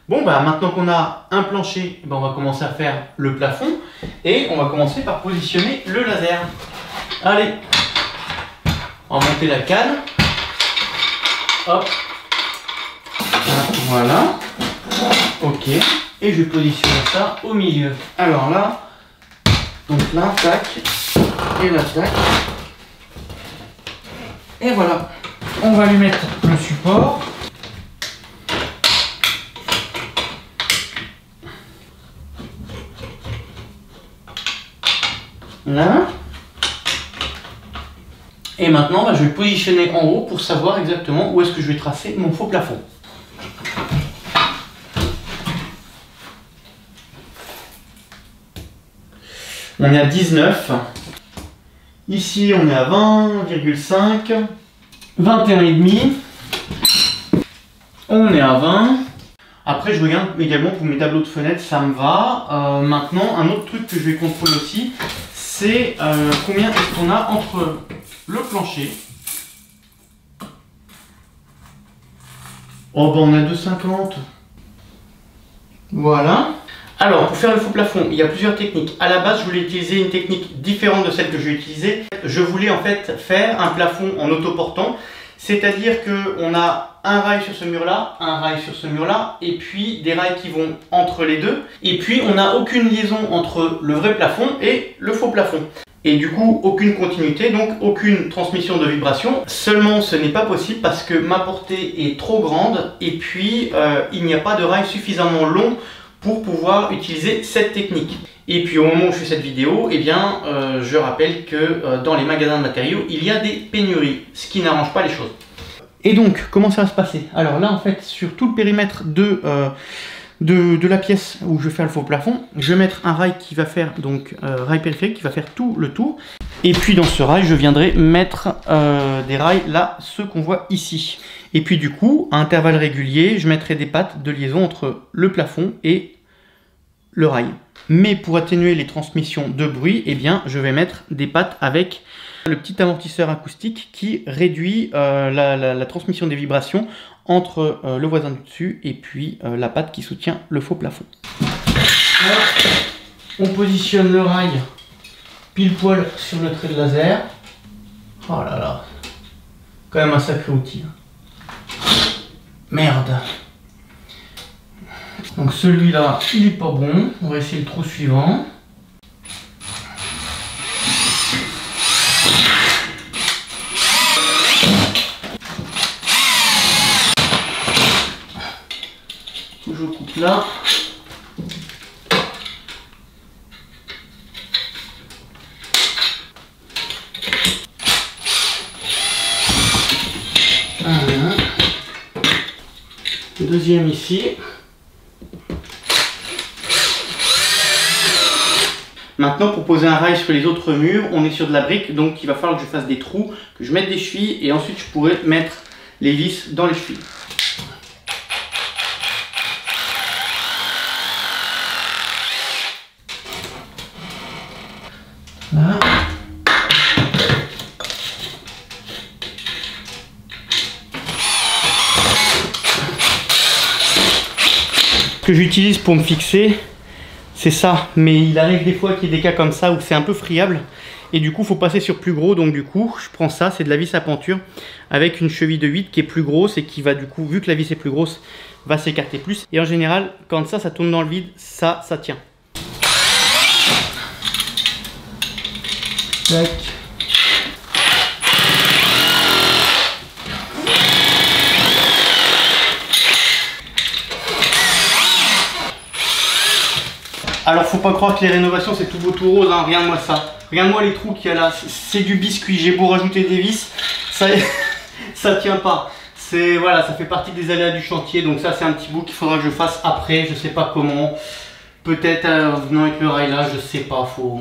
Bon, bah maintenant qu'on a un plancher, on va commencer à faire le plafond et on va commencer par positionner le laser. Allez, on va monter la canne. Hop. Voilà. Ok. Et je vais positionner ça au milieu. Alors là, donc là, tac. Et là, tac. Et voilà. On va lui mettre le support. Là. Et maintenant, je vais le positionner en haut pour savoir exactement où est-ce que je vais tracer mon faux plafond. On est à 19. Ici, on est à 20,5. 21,5. On est à 20. Après, je regarde également pour mes tableaux de fenêtres, ça me va. Maintenant, un autre truc que je vais contrôler aussi, c'est combien est-ce qu'on a entre le plancher. Oh, on a 2,50. Voilà. Alors, pour faire le faux plafond, il y a plusieurs techniques. À la base, je voulais utiliser une technique différente de celle que je vais utiliser. Je voulais en fait faire un plafond en autoportant. C'est-à-dire qu'on a un rail sur ce mur-là, un rail sur ce mur-là, et puis des rails qui vont entre les deux. Et puis, on n'a aucune liaison entre le vrai plafond et le faux plafond. Et du coup, aucune continuité, donc aucune transmission de vibration. Seulement, ce n'est pas possible parce que ma portée est trop grande et puis il n'y a pas de rail suffisamment long pour pouvoir utiliser cette technique. Et puis au moment où je fais cette vidéo, je rappelle que dans les magasins de matériaux, il y a des pénuries, ce qui n'arrange pas les choses. Et donc, comment ça va se passer? Alors là, en fait, sur tout le périmètre de la pièce où je vais faire le faux plafond, je vais mettre un rail qui va faire, donc rail périphérique, qui va faire tout le tour. Et puis dans ce rail, je viendrai mettre des rails, là, ceux qu'on voit ici. Et puis du coup, à intervalles réguliers, je mettrai des pattes de liaison entre le plafond et le rail. Mais pour atténuer les transmissions de bruit, je vais mettre des pattes avec le petit amortisseur acoustique qui réduit la transmission des vibrations entre le voisin du dessus et puis la patte qui soutient le faux plafond. Alors, on positionne le rail pile poil sur le trait de laser. Oh là là, quand même un sacré outil. Merde. Donc celui-là, il est pas bon. On va essayer le trou suivant. Je coupe là. Deuxième ici. Maintenant, pour poser un rail sur les autres murs, on est sur de la brique, donc il va falloir que je fasse des trous, que je mette des chevilles et ensuite je pourrai mettre les vis dans les chevilles. Là. Que j'utilise pour me fixer, c'est ça, mais il arrive des fois qu'il y ait des cas comme ça où c'est un peu friable et du coup il faut passer sur plus gros, donc du coup je prends ça, c'est de la vis à penture avec une cheville de 8 qui est plus grosse et qui va du coup, vu que la vis est plus grosse, va s'écarter plus et en général quand ça tourne dans le vide, ça tient. Tac. Alors faut pas croire que les rénovations c'est tout beau tout rose, hein. Regarde-moi ça. Regarde-moi les trous qu'il y a là, c'est du biscuit. J'ai beau rajouter des vis, ça tient pas. Voilà, ça fait partie des aléas du chantier, donc ça c'est un petit bout qu'il faudra que je fasse après, je sais pas comment. Peut-être venant avec le rail là, je sais pas, faut...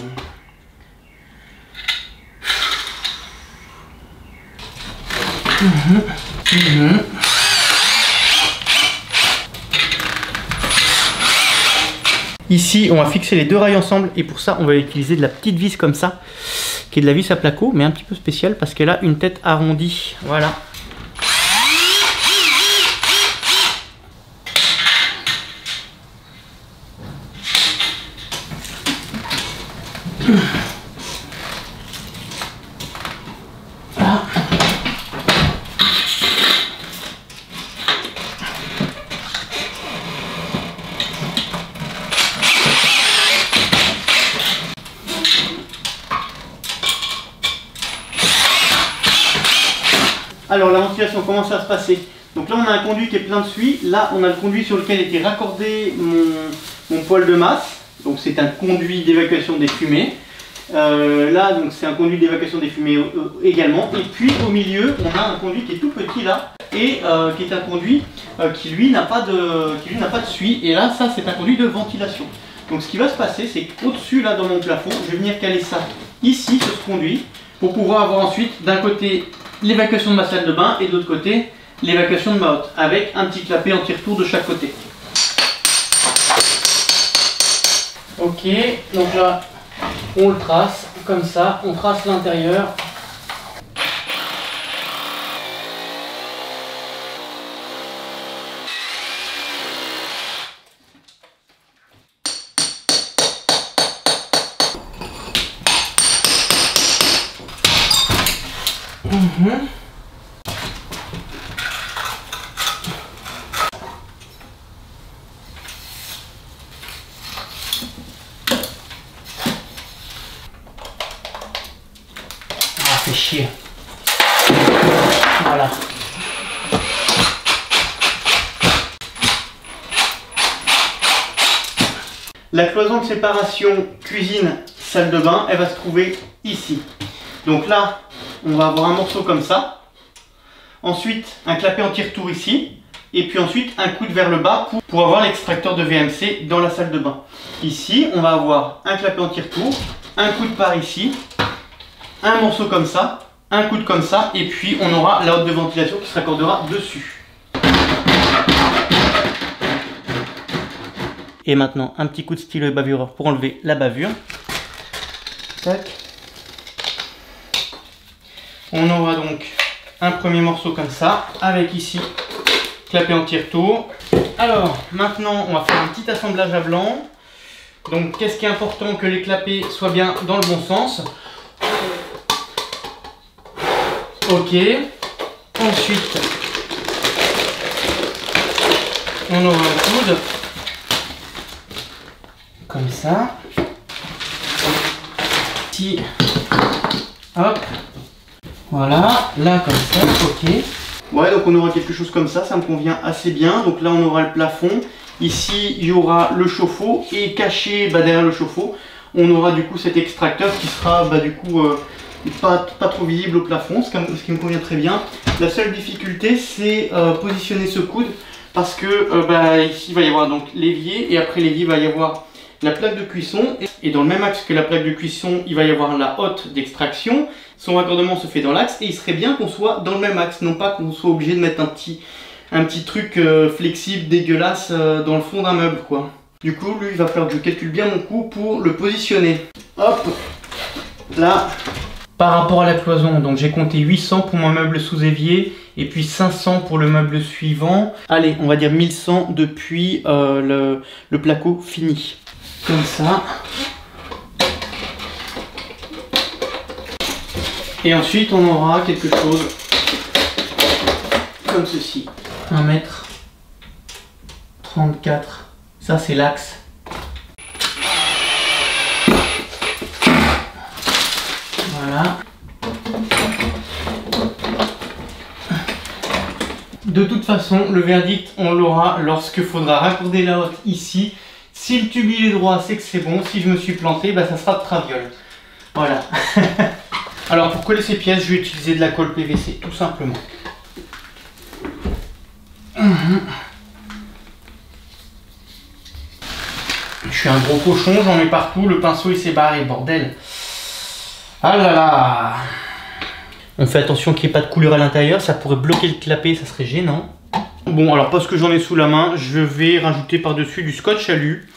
Ici, on va fixer les deux rails ensemble et pour ça, on va utiliser de la petite vis comme ça, qui est de la vis à placo, mais un petit peu spéciale parce qu'elle a une tête arrondie. Voilà. Ah. Alors la ventilation, comment ça va se passer? Donc là on a un conduit qui est plein de suie, là on a le conduit sur lequel était raccordé mon poêle de masse, donc c'est un conduit d'évacuation des fumées. Là donc c'est un conduit d'évacuation des fumées également, et puis au milieu on a un conduit qui est tout petit là, et qui est un conduit qui lui n'a pas de suie, et là ça c'est un conduit de ventilation. Donc ce qui va se passer, c'est qu'au-dessus là dans mon plafond, je vais venir caler ça ici sur ce conduit, pour pouvoir avoir ensuite d'un côté l'évacuation de ma salle de bain et de l'autre côté l'évacuation de ma hotte, avec un petit clapet anti-retour de chaque côté. Ok, donc là on le trace comme ça, on trace l'intérieur. Ah, fait chier. Voilà. La cloison de séparation cuisine-salle de bain, elle va se trouver ici. Donc là, on va avoir un morceau comme ça. Ensuite, un clapet anti-retour ici. Et puis ensuite, un coude vers le bas pour avoir l'extracteur de VMC dans la salle de bain. Ici, on va avoir un clapet anti-retour, un coude par ici, un morceau comme ça, un coude comme ça, et puis on aura la hotte de ventilation qui se raccordera dessus. Et maintenant, un petit coup de stylet bavureur pour enlever la bavure. Tac. On aura donc un premier morceau comme ça, avec ici clapet anti-retour. Alors, maintenant, on va faire un petit assemblage à blanc. Donc, qu'est-ce qui est important? Que les clapets soient bien dans le bon sens. Ok. Ensuite, on aura un coude. Comme ça. Ici. Hop. Voilà. Là, comme ça. Ok. Ouais, donc on aura quelque chose comme ça me convient assez bien. Donc là, on aura le plafond. Ici, il y aura le chauffe-eau. Et caché derrière le chauffe-eau, on aura du coup cet extracteur qui sera du coup pas trop visible au plafond, ce qui me convient très bien. La seule difficulté, c'est positionner ce coude, parce que ici, il va y avoir donc l'évier, et après l'évier, il va y avoir la plaque de cuisson, et dans le même axe que la plaque de cuisson, il va y avoir la hotte d'extraction. Son raccordement se fait dans l'axe, et il serait bien qu'on soit dans le même axe, non pas qu'on soit obligé de mettre un petit truc flexible, dégueulasse dans le fond d'un meuble, quoi. Du coup, lui, il va falloir que je calcule bien mon coup pour le positionner. Hop, là. Par rapport à la cloison, donc j'ai compté 800 pour mon meuble sous évier, et puis 500 pour le meuble suivant. Allez, on va dire 1100 depuis le placo fini. Comme ça. Et ensuite, on aura quelque chose comme ceci. 1,34 m. Ça, c'est l'axe. Voilà. De toute façon, le verdict, on l'aura lorsque faudra raccorder la hotte ici. Si le tube il est droit, c'est que c'est bon. Si je me suis planté, ça sera de traviole. Voilà. Alors, pour coller ces pièces, je vais utiliser de la colle PVC, tout simplement. Je suis un gros cochon, j'en mets partout. Le pinceau, il s'est barré, bordel. Ah là là. On fait attention qu'il n'y ait pas de couleur à l'intérieur, ça pourrait bloquer le clapet, ça serait gênant. Bon, alors parce que j'en ai sous la main, je vais rajouter par-dessus du scotch alu.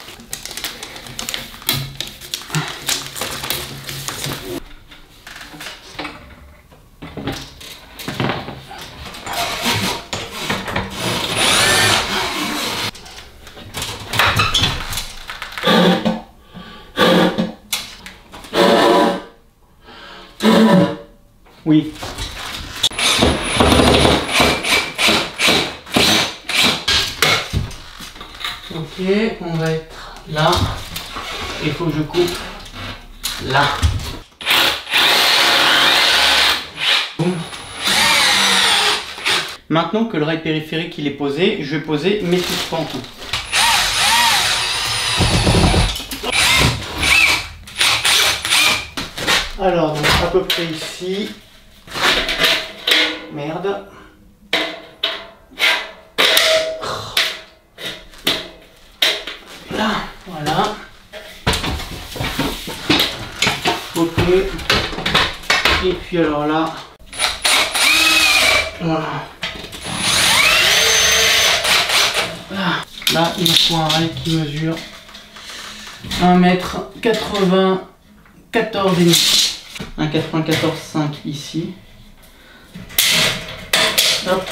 Oui. Ok, on va être là. Il faut que je coupe là. Boum. Maintenant que le rail périphérique il est posé, je vais poser mes suspens. Alors, donc à peu près ici. Merde. Là, voilà. Ok. Et puis alors là. Voilà. Là, il me faut un rail qui mesure 1,94 m. 1,94,5 ici. Hop.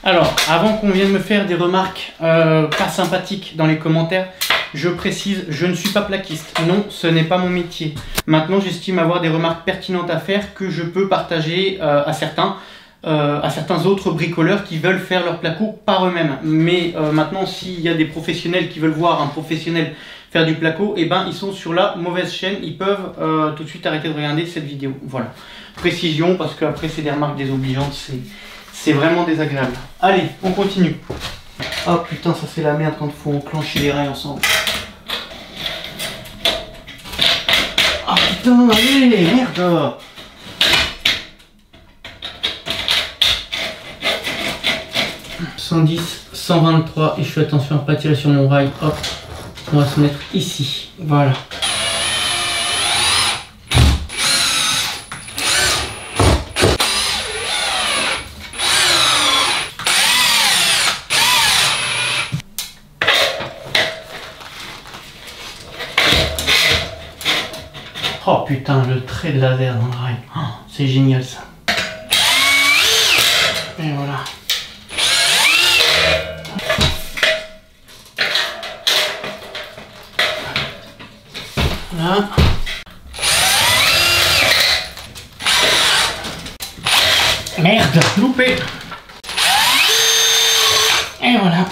Alors, avant qu'on vienne me faire des remarques pas sympathiques dans les commentaires, je précise, je ne suis pas plaquiste. Non, ce n'est pas mon métier. Maintenant, j'estime avoir des remarques pertinentes à faire que je peux partager à certains autres bricoleurs qui veulent faire leur placo par eux-mêmes. Mais maintenant, s'il y a des professionnels qui veulent voir un professionnel faire du placo, et ben ils sont sur la mauvaise chaîne. Ils peuvent tout de suite arrêter de regarder cette vidéo. Voilà. Précision, parce qu'après c'est des remarques désobligeantes, c'est vraiment désagréable. Allez, on continue. Oh putain, ça c'est la merde quand il faut enclencher les rails ensemble. Ah putain, allez, merde. 110, 123 et je fais attention à ne pas tirer sur mon rail. Hop, on va se mettre ici. Voilà. Oh putain, le trait de laser dans le rail. Oh, c'est génial ça. Et voilà. Là. Merde, loupé. Et voilà.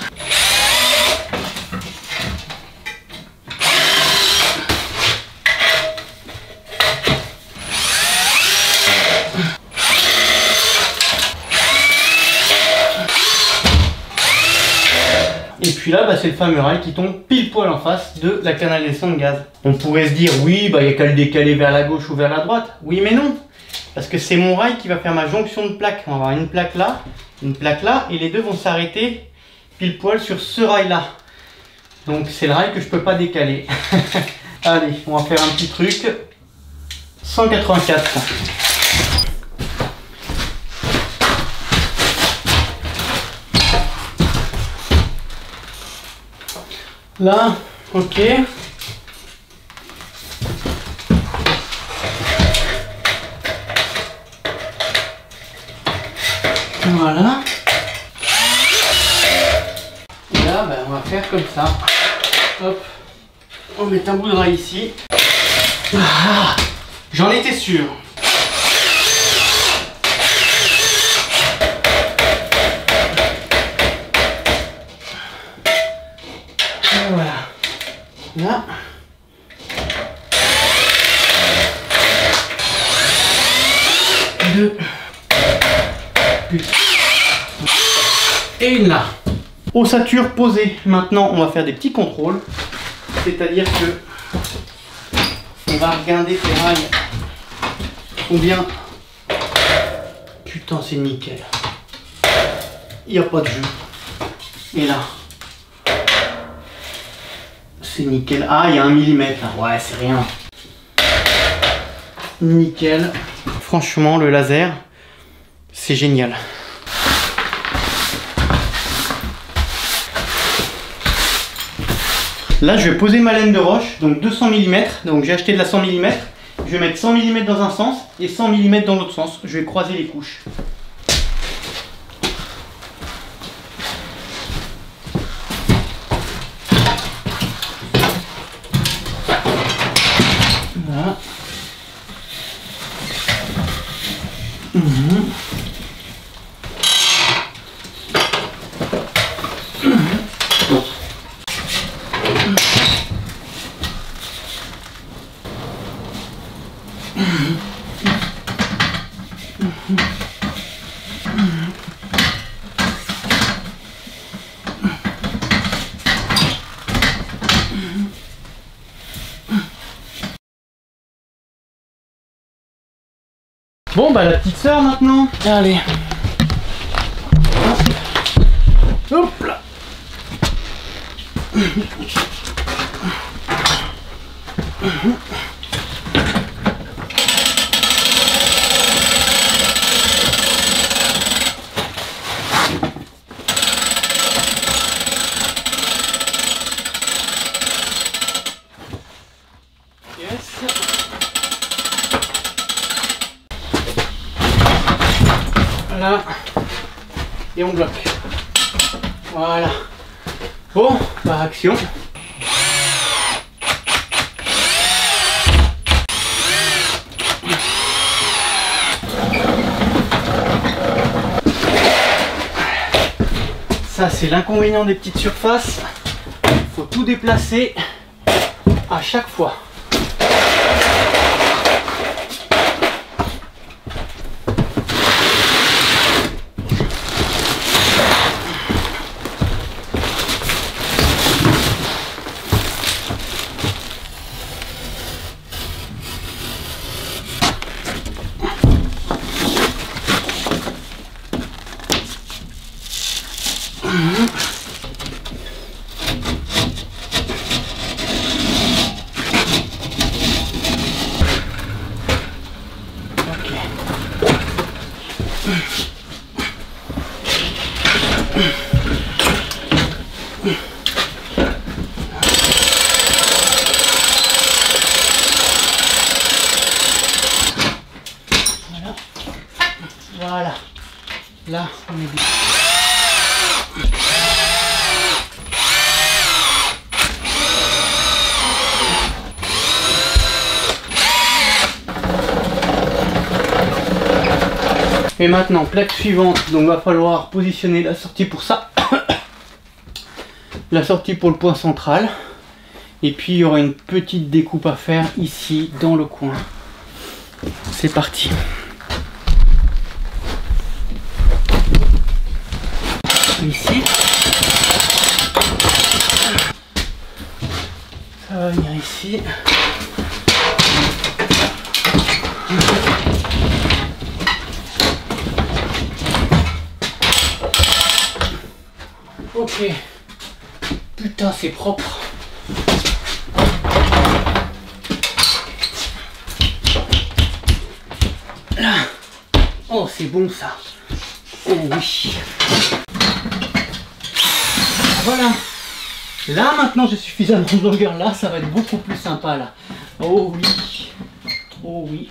Et puis là, c'est le fameux rail qui tombe pile poil en face de la canalisation de gaz. On pourrait se dire, oui, il n'y a qu'à le décaler vers la gauche ou vers la droite. Oui, mais non. Parce que c'est mon rail qui va faire ma jonction de plaques. On va avoir une plaque là, et les deux vont s'arrêter pile poil sur ce rail-là. Donc c'est le rail que je ne peux pas décaler. Allez, on va faire un petit truc. 184. Là, ok. Voilà. Et là, on va faire comme ça. Hop. On met un bout de rail ici. Ah, j'en étais sûr. Voilà. Là. Deux. Et une là. Ossature posée. Maintenant, on va faire des petits contrôles. C'est-à-dire que on va regarder ces rails. Combien. Putain, c'est nickel. Il n'y a pas de jeu. Et là. C'est nickel. Ah, il y a 1 mm là. Ouais, c'est rien. Nickel. Franchement, le laser, c'est génial. Là, je vais poser ma laine de roche, donc 200 mm. Donc, j'ai acheté de la 100 mm. Je vais mettre 100 mm dans un sens et 100 mm dans l'autre sens. Je vais croiser les couches. Voilà. Bon bah la petite sœur maintenant. Allez. Hop là. Voilà. Et on bloque. Voilà. Bon, bah action. Ça c'est l'inconvénient des petites surfaces. Il faut tout déplacer à chaque fois. Voilà, là on est bien. Et maintenant, plaque suivante, donc va falloir positionner la sortie pour ça. La sortie pour le point central. Et puis il y aura une petite découpe à faire ici dans le coin. C'est parti. Ici. Ça va venir ici. Ok. Putain, c'est propre. Là. Oh, c'est bon ça. Oh oui. Voilà. Là, maintenant, j'ai suffisamment de longueur. Là, ça va être beaucoup plus sympa, là. Oh oui. Oh oui.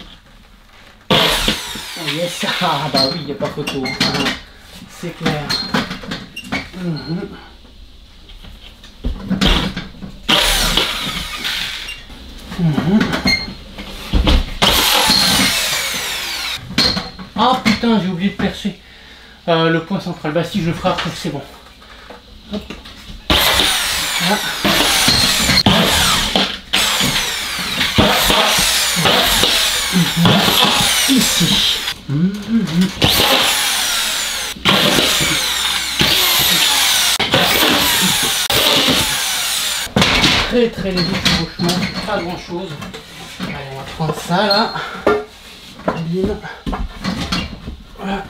Oh yes. Ah bah oui, il n'y a pas photo. C'est clair. Ah putain, j'ai oublié de percer le point central. Bah si, je le ferai après, c'est bon. Hop. Là. Ici. Très léger chevauchement, pas grand chose. Allez, on va prendre ça là. Bim. Voilà.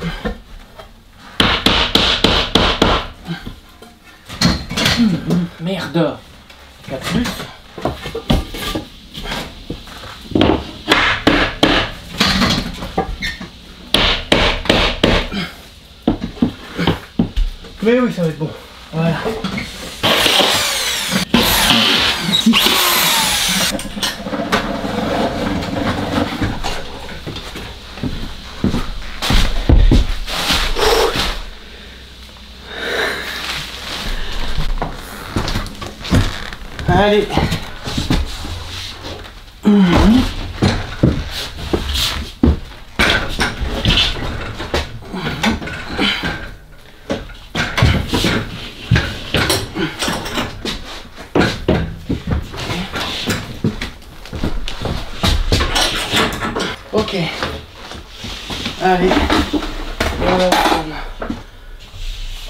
Merde. 4 plus. Mais oui, ça va être bon. Voilà. Allez. Ok. Allez.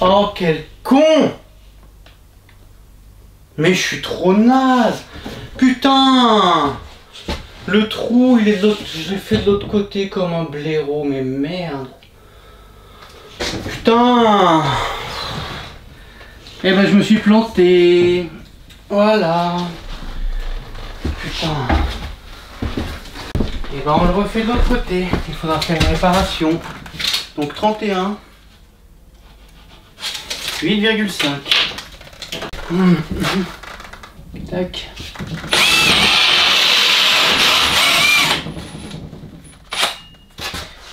Oh, quel con! Mais je suis trop naze! Putain! Le trou, il est de l'autre. Je l'ai fait de l'autre côté comme un blaireau, mais merde. Putain. Eh ben je me suis planté. Voilà. Putain. Et ben on le refait de l'autre côté. Il faudra faire une réparation. Donc 31. 8,5. Tac.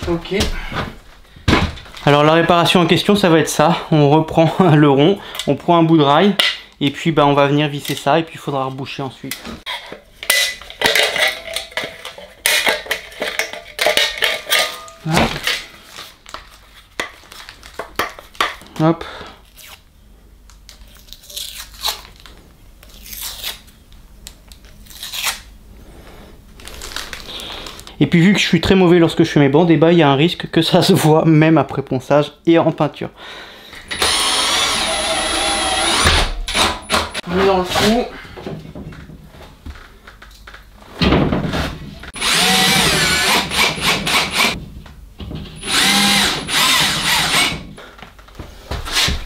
Ok. Alors la réparation en question, ça va être ça. On reprend le rond, on prend un bout de rail et puis bah, on va venir visser ça et puis il faudra reboucher ensuite. Voilà. Hop. Et puis vu que je suis très mauvais lorsque je fais mes bandes, et bah il y a un risque que ça se voit même après ponçage et en peinture. On est dans le trou.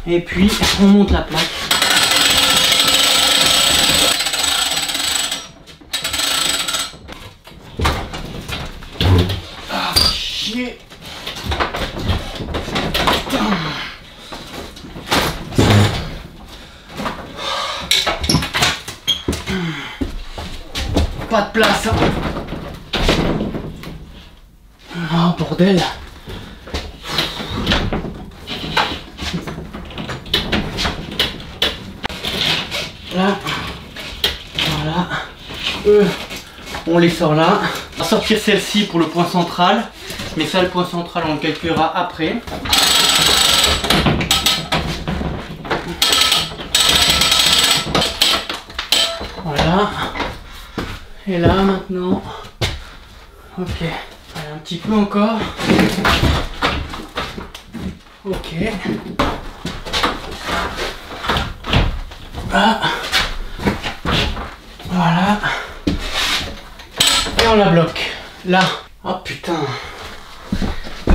Et puis on monte la plaque. Ah chier. Pas de place. Oh bordel. Là, voilà, on les sort là. On va sortir celle-ci pour le point central, mais ça le point central on le calculera après. Voilà, et là maintenant, ok, allez, un petit peu encore, ok. Ah. Voilà. Et on la bloque. Là. Oh putain.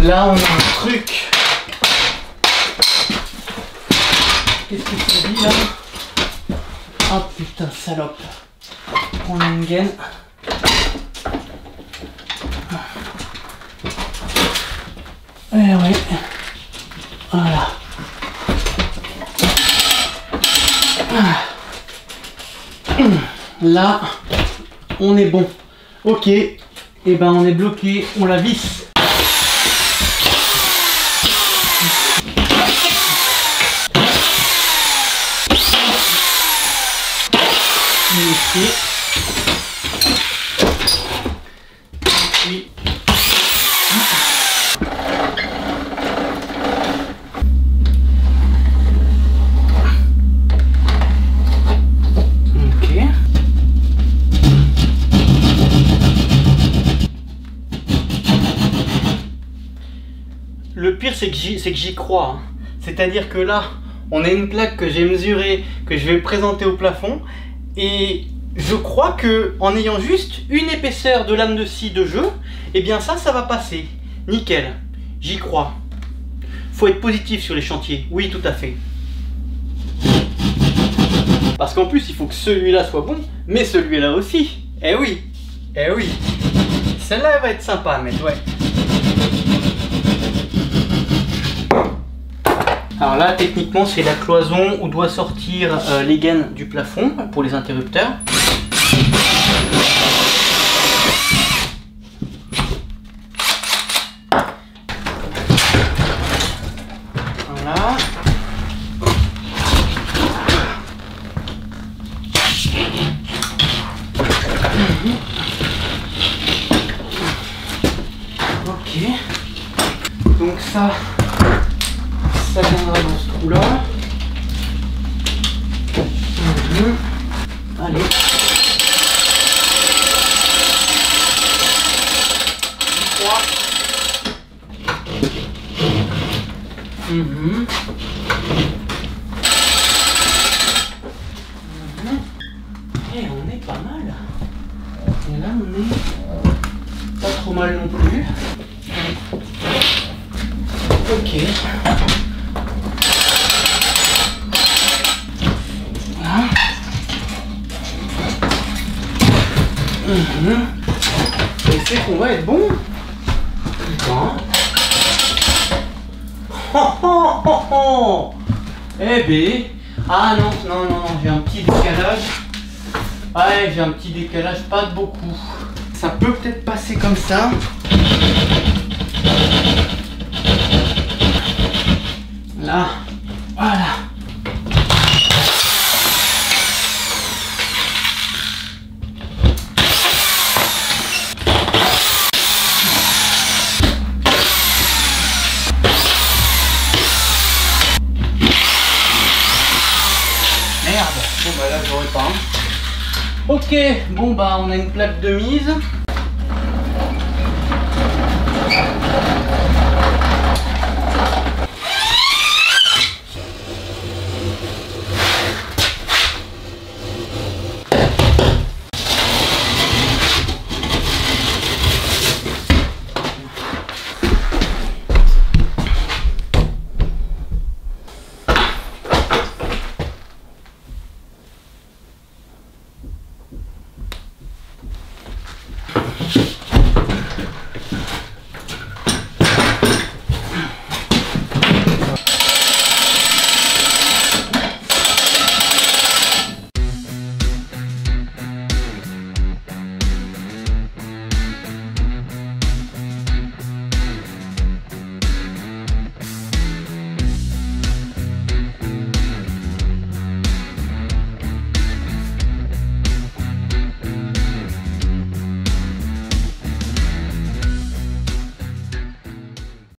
Là on a un truc. Qu'est-ce que ça dit là? Oh putain salope. On a une gaine. Eh oui. Voilà. Là, on est bon. Ok, et ben on est bloqué, on la visse. Ici. Puis. Le pire c'est que j'y crois, hein. C'est-à-dire que là, on a une plaque que j'ai mesurée, que je vais présenter au plafond, et je crois que en ayant juste une épaisseur de lame de scie de jeu, et bien ça va passer. Nickel, j'y crois. Faut être positif sur les chantiers, oui tout à fait. Parce qu'en plus il faut que celui-là soit bon, mais celui-là aussi. Eh oui, eh oui. Celle-là elle va être sympa à mettre, ouais. Alors là, techniquement, c'est la cloison où doit sortir les gaines du plafond pour les interrupteurs. Voilà. Ok. Donc ça viendra dans ce trou là. Allez. Et on est pas mal. Et là on est trop mal non plus. Ok. Voilà. Et c'est qu'on va être bon. Putain. Eh ben. Ah non, non, non, non, j'ai un petit décalage. Ouais, j'ai un petit décalage, pas de beaucoup. Ça peut peut-être passer comme ça. Là, voilà. Merde, bon bah là j'aurais pas. Ok, bon bah on a une plaque de mise.